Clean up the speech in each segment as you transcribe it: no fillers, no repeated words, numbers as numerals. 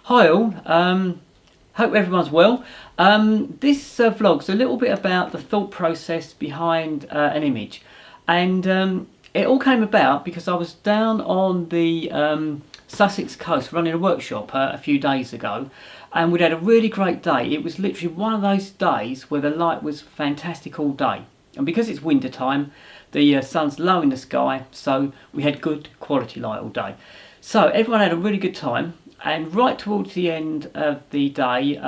Hi all, hope everyone's well. This vlog's a little bit about the thought process behind an image, and it all came about because I was down on the Sussex coast running a workshop a few days ago, and we'd had a really great day. It was literally one of those days where the light was fantastic all day, and because it's winter time, the sun's low in the sky, so we had good quality light all day. So everyone had a really good time. And right towards the end of the day,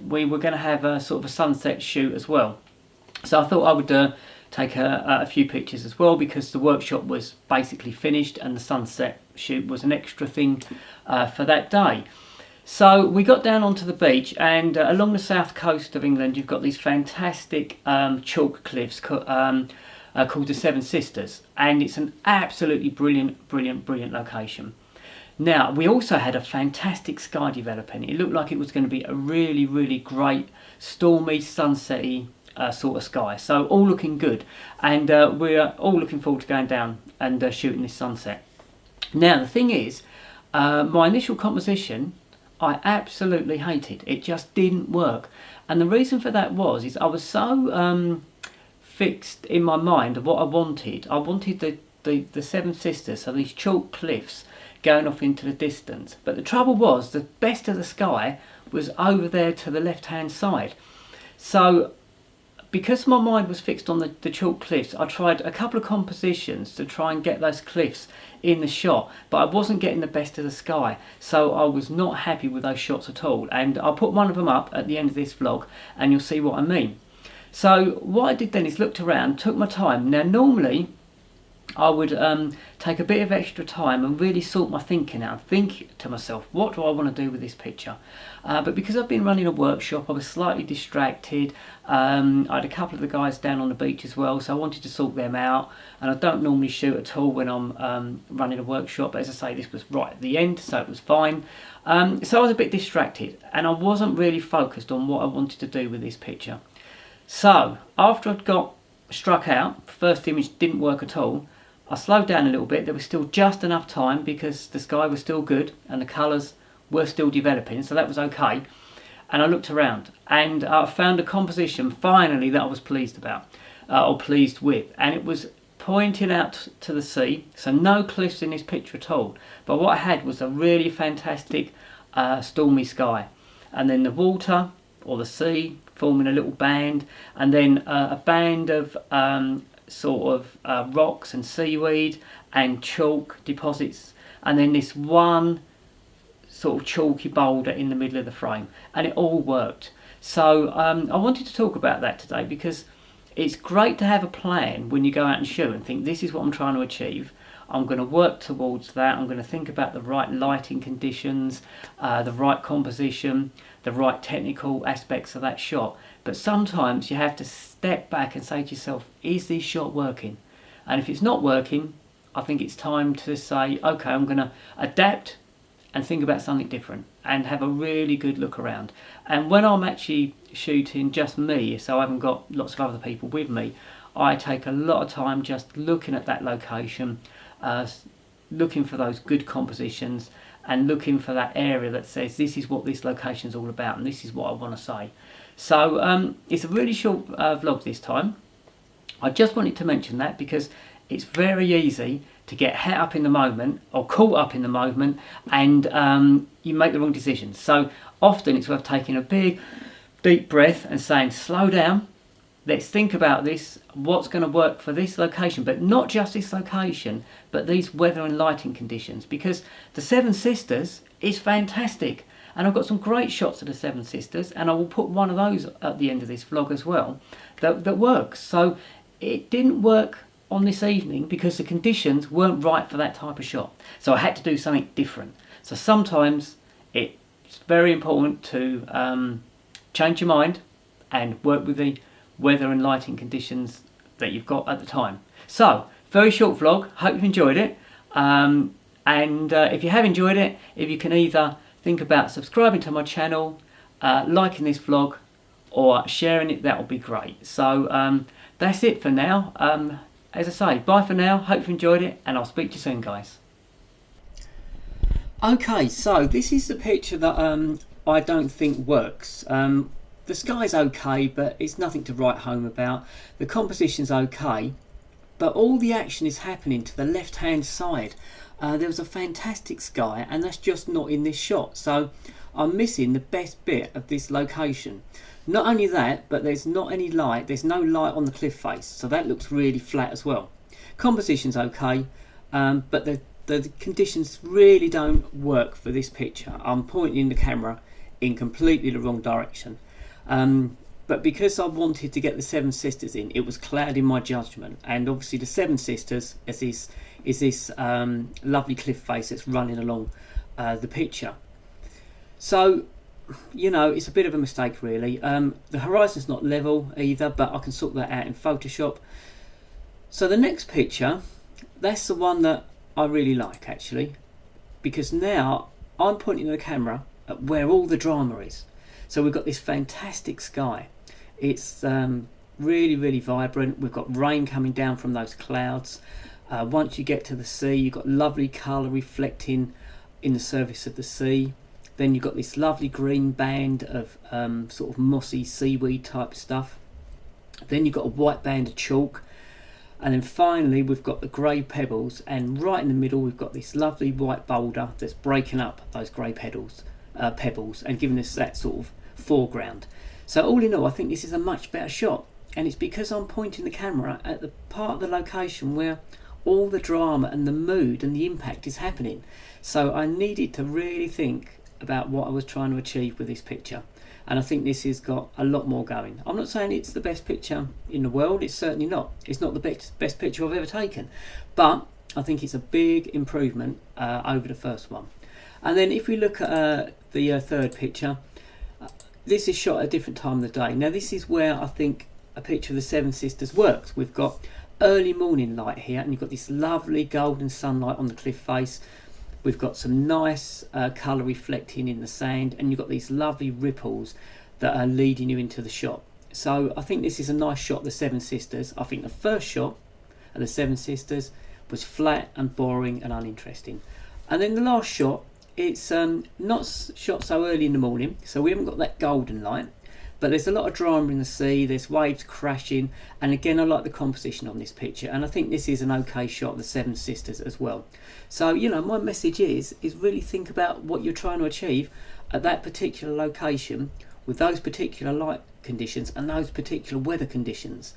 we were going to have a sort of a sunset shoot as well. So I thought I would take a few pictures as well, because the workshop was basically finished and the sunset shoot was an extra thing for that day. So we got down onto the beach, and along the south coast of England you've got these fantastic chalk cliffs called the Seven Sisters, and it's an absolutely brilliant location. Now, we also had a fantastic sky developing. It looked like it was going to be a really great stormy, sunsetty sort of sky. So all looking good, and we're all looking forward to going down and shooting this sunset. Now, the thing is, my initial composition, I absolutely hated. It just didn't work. And the reason for that is I was so fixed in my mind of what I wanted. I wanted the Seven Sisters, so these chalk cliffs, going off into the distance. But the trouble was, the best of the sky was over there to the left hand side. So because my mind was fixed on the chalk cliffs, I tried a couple of compositions to try and get those cliffs in the shot, but I wasn't getting the best of the sky, so I was not happy with those shots at all. And I'll put one of them up at the end of this vlog and you'll see what I mean. So what I did then is looked around, took my time. Now normally I would take a bit of extra time and really sort my thinking out, think to myself, what do I want to do with this picture? But because I've been running a workshop, I was slightly distracted. I had a couple of the guys down on the beach as well, so I wanted to sort them out. And I don't normally shoot at all when I'm running a workshop, but as I say, this was right at the end, so it was fine. So I was a bit distracted, and I wasn't really focused on what I wanted to do with this picture. So after I'd got struck out, first image didn't work at all, I slowed down a little bit. There was still just enough time because the sky was still good and the colours were still developing, so that was okay. And I looked around and I found a composition finally that I was pleased about, or pleased with, and it was pointing out to the sea, so no cliffs in this picture at all, but what I had was a really fantastic stormy sky, and then the water or the sea forming a little band, and then a band of sort of rocks and seaweed and chalk deposits, and then this one sort of chalky boulder in the middle of the frame, and it all worked. So I wanted to talk about that today, because it's great to have a plan when you go out and shoot and think, this is what I'm trying to achieve. I'm going to work towards that. I'm going to think about the right lighting conditions, the right composition, the right technical aspects of that shot. But sometimes you have to step back and say to yourself, is this shot working? And if it's not working, I think it's time to say, okay, I'm going to adapt and think about something different and have a really good look around. And when I'm actually shooting just me, so I haven't got lots of other people with me, I take a lot of time just looking at that location, looking for those good compositions and looking for that area that says this is what this location is all about and this is what I want to say. So it's a really short vlog this time. I just wanted to mention that because it's very easy to get het up in the moment or caught up in the moment, and you make the wrong decisions. So often it's worth taking a big deep breath and saying, slow down, let's think about this, what's going to work for this location, but not just this location, but these weather and lighting conditions, because the Seven Sisters is fantastic. And I've got some great shots of the Seven Sisters, and I will put one of those at the end of this vlog as well, that works. So it didn't work on this evening because the conditions weren't right for that type of shot. So I had to do something different. So sometimes it's very important to change your mind and work with the weather and lighting conditions that you've got at the time. So, very short vlog, hope you've enjoyed it. And if you have enjoyed it, if you can either think about subscribing to my channel, liking this vlog, or sharing it, that would be great. So that's it for now. As I say, bye for now, hope you enjoyed it, and I'll speak to you soon, guys. Okay, so this is the picture that I don't think works. The sky's okay, but it's nothing to write home about. The composition's okay, but all the action is happening to the left hand side. There was a fantastic sky, and that's just not in this shot, so I'm missing the best bit of this location. Not only that, but there's not any light, there's no light on the cliff face, so that looks really flat as well. Composition's okay, but the conditions really don't work for this picture. I'm pointing the camera in completely the wrong direction. But because I wanted to get the Seven Sisters in, it was clouding my judgment. And obviously the Seven Sisters is this lovely cliff face that's running along the picture. So, you know, it's a bit of a mistake really. The horizon's not level either, but I can sort that out in Photoshop. So the next picture, that's the one that I really like actually, because now I'm pointing the camera at where all the drama is. So we've got this fantastic sky. It's really vibrant. We've got rain coming down from those clouds. Once you get to the sea, you've got lovely colour reflecting in the surface of the sea. Then you've got this lovely green band of sort of mossy seaweed type stuff. Then you've got a white band of chalk. And then finally we've got the grey pebbles, and right in the middle we've got this lovely white boulder that's breaking up those grey pebbles and giving us that sort of foreground. So all in all, I think this is a much better shot, and it's because I'm pointing the camera at the part of the location where all the drama and the mood and the impact is happening. So I needed to really think about what I was trying to achieve with this picture, and I think this has got a lot more going. I'm not saying it's the best picture in the world, it's certainly not. It's not the best picture I've ever taken, but I think it's a big improvement over the first one. And then if we look at the third picture, this is shot at a different time of the day. Now this is where I think a picture of the Seven Sisters works. We've got early morning light here, and you've got this lovely golden sunlight on the cliff face. We've got some nice colour reflecting in the sand, and you've got these lovely ripples that are leading you into the shot. So I think this is a nice shot of the Seven Sisters. I think the first shot of the Seven Sisters was flat and boring and uninteresting. And then the last shot, it's not shot so early in the morning, so we haven't got that golden light, but there's a lot of drama in the sea, there's waves crashing, and again I like the composition on this picture, and I think this is an okay shot of the Seven Sisters as well. So, you know, my message is really think about what you're trying to achieve at that particular location with those particular light conditions and those particular weather conditions.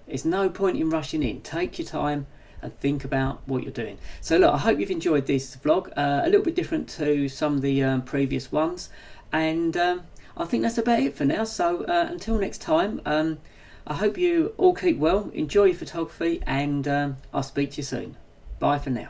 There's no point in rushing in. Take your time and think about what you're doing. So look, I hope you've enjoyed this vlog, a little bit different to some of the previous ones, and I think that's about it for now. So until next time, I hope you all keep well, enjoy your photography, and I'll speak to you soon. Bye for now.